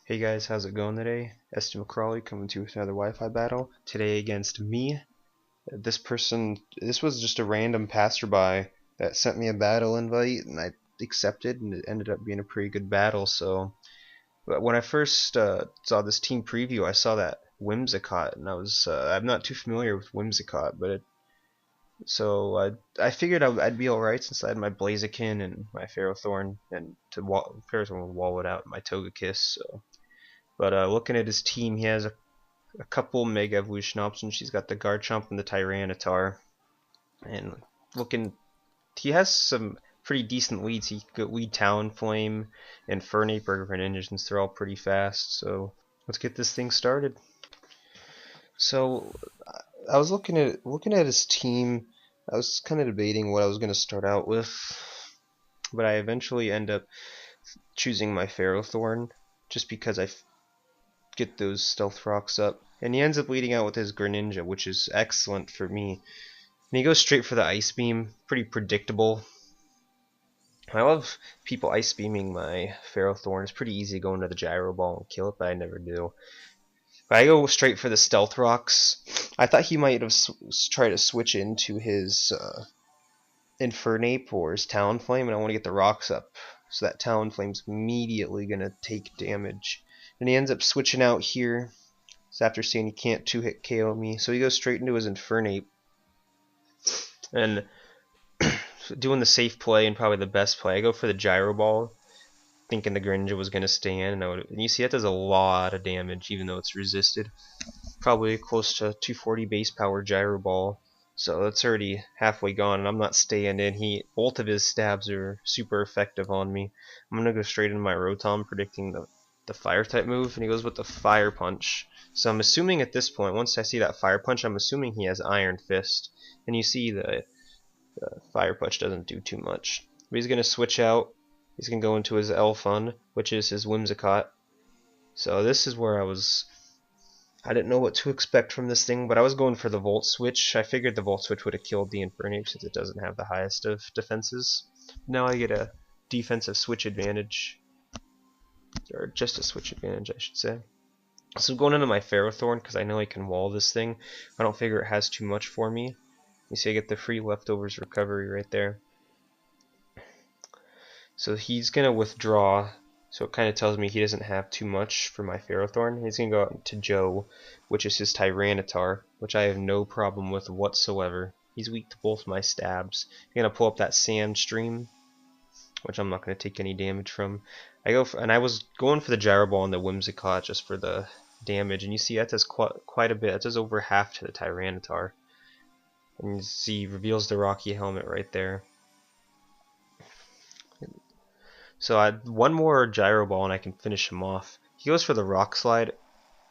Hey guys, how's it going today? Estee McCrawly coming to you with another Wi-Fi battle. Today against me. This was just a random passerby that sent me a battle invite, and I accepted, and it ended up being a pretty good battle. But when I first saw this team preview, I saw that Whimsicott, and I'm not too familiar with Whimsicott, I figured I'd be alright since I had my Blaziken and my Ferrothorn, and Ferrothorn would wall it out, and my Togekiss. But looking at his team, he has a couple Mega Evolution options. He's got the Garchomp and the Tyranitar. And he has some pretty decent leads. He could lead Talonflame and Fernape or Greninja since they're all pretty fast. So let's get this thing started. So I was looking at his team. I was kind of debating what I was going to start out with, but I eventually end up choosing my Ferrothorn just because I get those Stealth Rocks up. And he ends up leading out with his Greninja, which is excellent for me. And he goes straight for the Ice Beam, pretty predictable. I love people Ice Beaming my Ferrothorn. It's pretty easy to go into the Gyro Ball and kill it, but I never do. But I go straight for the Stealth Rocks. I thought he might have tried to switch into his Infernape or his Talonflame, and I want to get the rocks up. So that Talonflame's immediately going to take damage. And he ends up switching out here. So after saying he can't 2-hit KO me, so he goes straight into his Infernape. And doing the safe play and probably the best play, I go for the Gyro Ball, thinking the Greninja was going to stand. And you see that does a lot of damage, even though it's resisted. Probably close to 240 base power Gyro Ball. So that's already halfway gone, and I'm not staying in. Both of his stabs are super effective on me. I'm going to go straight into my Rotom, predicting the Fire type move, and he goes with the Fire Punch. So I'm assuming at this point, once I see that Fire Punch, I'm assuming he has Iron Fist. And you see the Fire Punch doesn't do too much. But he's going to switch out. He's going to go into his Elfun, which is his Whimsicott. So this is where I didn't know what to expect from this thing, but I was going for the Volt Switch. I figured the Volt Switch would have killed the Infernape since it doesn't have the highest of defenses. Now I get a defensive switch advantage. Or just a switch advantage, I should say. So going into my Ferrothorn, because I know I can wall this thing. I don't figure it has too much for me. You see I get the free leftovers recovery right there. So he's going to withdraw. So it kind of tells me he doesn't have too much for my Ferrothorn. He's going to go out to Joe, which is his Tyranitar, which I have no problem with whatsoever. He's weak to both my stabs. I'm going to pull up that Sandstream, which I'm not going to take any damage from. I was going for the Gyro Ball and the Whimsicott just for the damage, and you see that does quite a bit. That does over half to the Tyranitar. And you see, reveals the Rocky Helmet right there. So I had one more Gyro Ball and I can finish him off. He goes for the Rock Slide.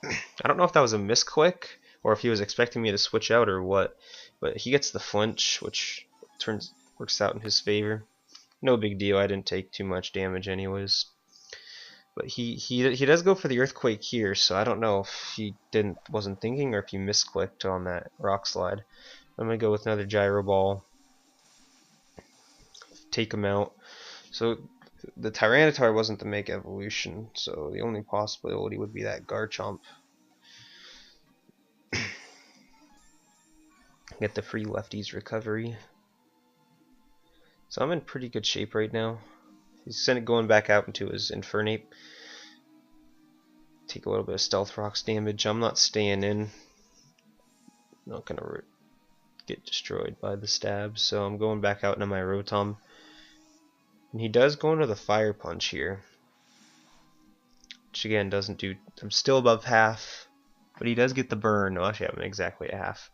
I don't know if that was a misclick or if he was expecting me to switch out or what, but he gets the flinch, which works out in his favor. No big deal. I didn't take too much damage anyways. But he does go for the Earthquake here, so I don't know if he wasn't thinking or if he misclicked on that Rock Slide. I'm gonna go with another Gyro Ball. Take him out. So the Tyranitar wasn't the Mega Evolution, so the only possibility would be that Garchomp. Get the free lefties recovery. So I'm in pretty good shape right now. He's going back out into his Infernape. Take a little bit of Stealth Rocks damage. I'm not staying in. I'm not gonna get destroyed by the stabs, so I'm going back out into my Rotom. And he does go into the Fire Punch here, which again doesn't do. I'm still above half, but he does get the burn. No, actually, I'm exactly at half.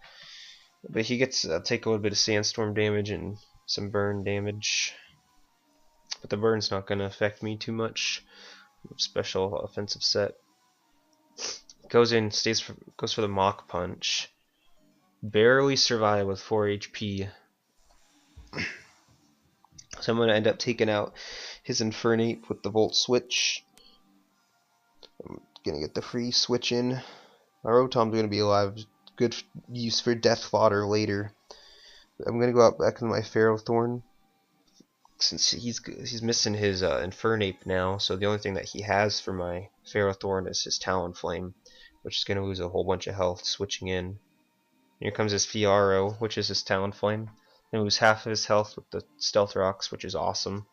But he gets take a little bit of Sandstorm damage and some burn damage. But the burn's not going to affect me too much. Special offensive set. Goes in, goes for the Mach Punch. Barely survive with 4 HP. So I'm going to end up taking out his Infernape with the Volt Switch. I'm going to get the free switch in. My Rotom's going to be alive. Good use for Death Fodder later. I'm going to go out back into my Ferrothorn. since he's missing his Infernape now, so the only thing that he has for my Ferrothorn is his Talonflame, which is going to lose a whole bunch of health switching in. Here comes his Fiaro, which is his Talonflame. And lose half of his health with the Stealth Rocks, which is awesome.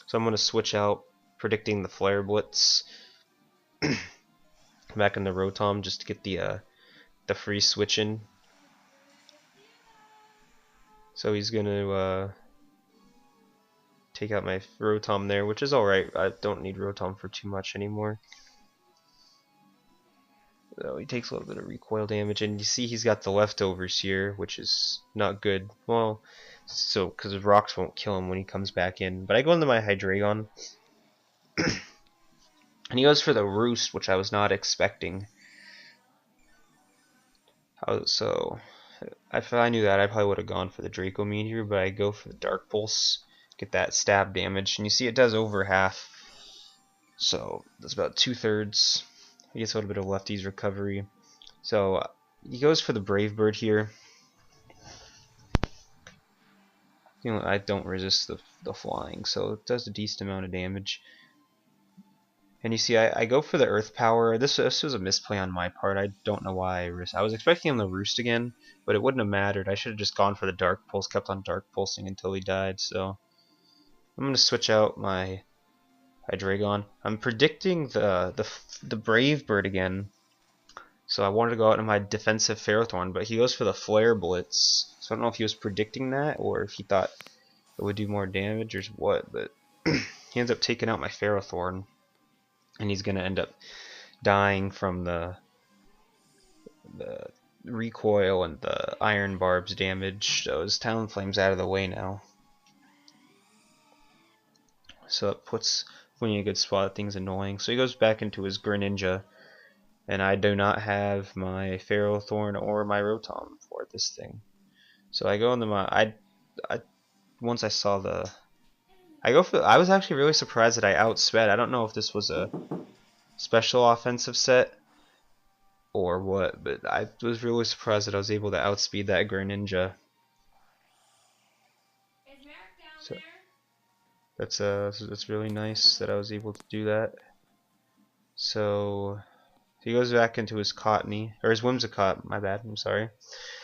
So I'm going to switch out, predicting the Flare Blitz. Back in the Rotom just to get the free switch in. So he's going to take out my Rotom there, which is alright. I don't need Rotom for too much anymore. So he takes a little bit of recoil damage, and you see he's got the leftovers here, which is not good. Well, so because his rocks won't kill him when he comes back in. But I go into my Hydreigon, and he goes for the Roost, which I was not expecting. So if I knew that, I probably would have gone for the Draco Meteor, but I go for the Dark Pulse, get that stab damage, and you see it does over half. So that's about 2/3. He gets a little bit of Lefty's recovery. So he goes for the Brave Bird here. You know, I don't resist the flying, so it does a decent amount of damage. And you see, I go for the Earth Power. This was a misplay on my part. I don't know why I was expecting him to Roost again, but it wouldn't have mattered. I should have just gone for the Dark Pulse, kept on Dark Pulsing until he died. So I'm going to switch out my Hydreigon. I'm predicting the Brave Bird again. So I wanted to go out in my defensive Ferrothorn, but he goes for the Flare Blitz. So I don't know if he was predicting that or if he thought it would do more damage or what, but he ends up taking out my Ferrothorn. And he's going to end up dying from the recoil and the Iron Barb's damage. So his Talonflame's out of the way now. So it puts me in a good spot. Things annoying. So he goes back into his Greninja. And I do not have my Ferrothorn or my Rotom for this thing. So I go into my... once I saw the... I was actually really surprised that I outsped. I don't know if this was a special offensive set or what, but I was really surprised that I was able to outspeed that Greninja. So that's really nice that I was able to do that. So he goes back into his Cottony, or his Whimsicott, my bad, I'm sorry.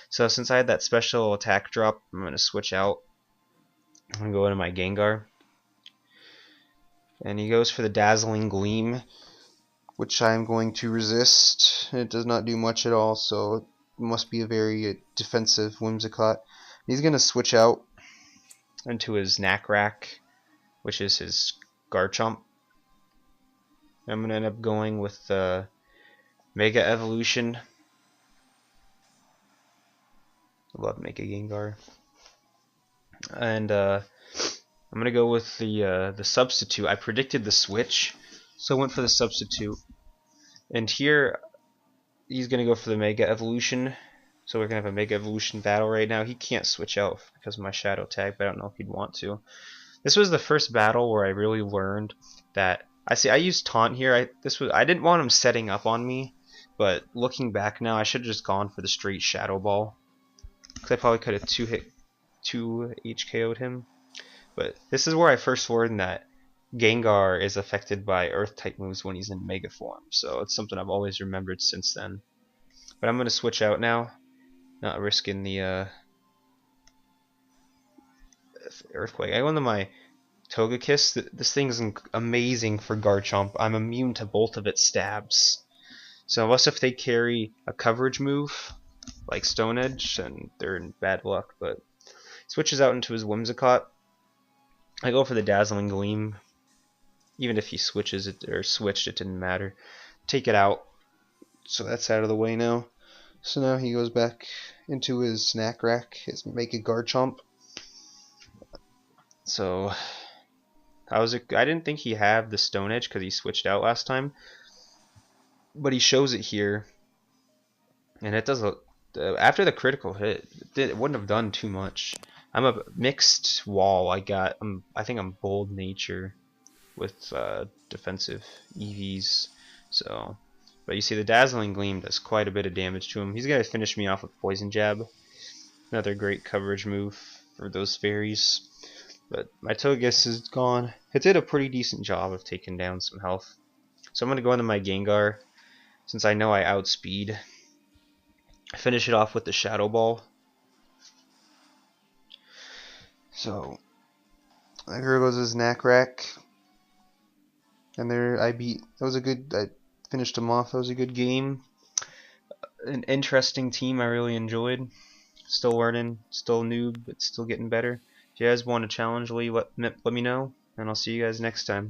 So since I had that special attack drop, I'm going to switch out. I'm going to go into my Gengar. And he goes for the Dazzling Gleam, which I'm going to resist. It does not do much at all, so it must be a very defensive Whimsicott. He's going to switch out into his Knackrack, which is his Garchomp. I'm going to end up going with the Mega Evolution. I love Mega Gengar. And I'm going to go with the substitute. I predicted the switch, so I went for the substitute. And here, he's going to go for the Mega Evolution. So we're going to have a Mega Evolution battle right now. He can't switch out because of my Shadow tag, but I don't know if he'd want to. This was the first battle where I really learned that... I used Taunt here. I didn't want him setting up on me, but looking back now, I should have just gone for the straight Shadow Ball. Because I probably could have 2 HKO'd him. But this is where I first learned that Gengar is affected by Earth-type moves when he's in Mega form. So it's something I've always remembered since then. But I'm going to switch out now. Not risking the Earthquake. I go into my Togekiss. This thing is amazing for Garchomp. I'm immune to both of its stabs. So unless if they carry a coverage move, like Stone Edge, then they're in bad luck. But switches out into his Whimsicott. I go for the Dazzling Gleam. Even if he switches it or switched, it didn't matter. Take it out. So that's out of the way now. So now he goes back into his Knackrack, his Mega Garchomp. So I didn't think he had the Stone Edge because he switched out last time, but he shows it here, and it does. After the critical hit, it wouldn't have done too much. I'm a mixed wall. I think I'm Bold Nature with defensive EVs. So, but you see the Dazzling Gleam does quite a bit of damage to him. He's gonna finish me off with Poison Jab. Another great coverage move for those fairies. But my Togekiss is gone. It did a pretty decent job of taking down some health. So I'm going to go into my Gengar, since I know I outspeed. Finish it off with the Shadow Ball. So, there goes his Knack-Rack. And there I finished him off. That was a good game. An interesting team I really enjoyed. Still learning, still noob, but still getting better. If you guys want a challenge, let me know, and I'll see you guys next time.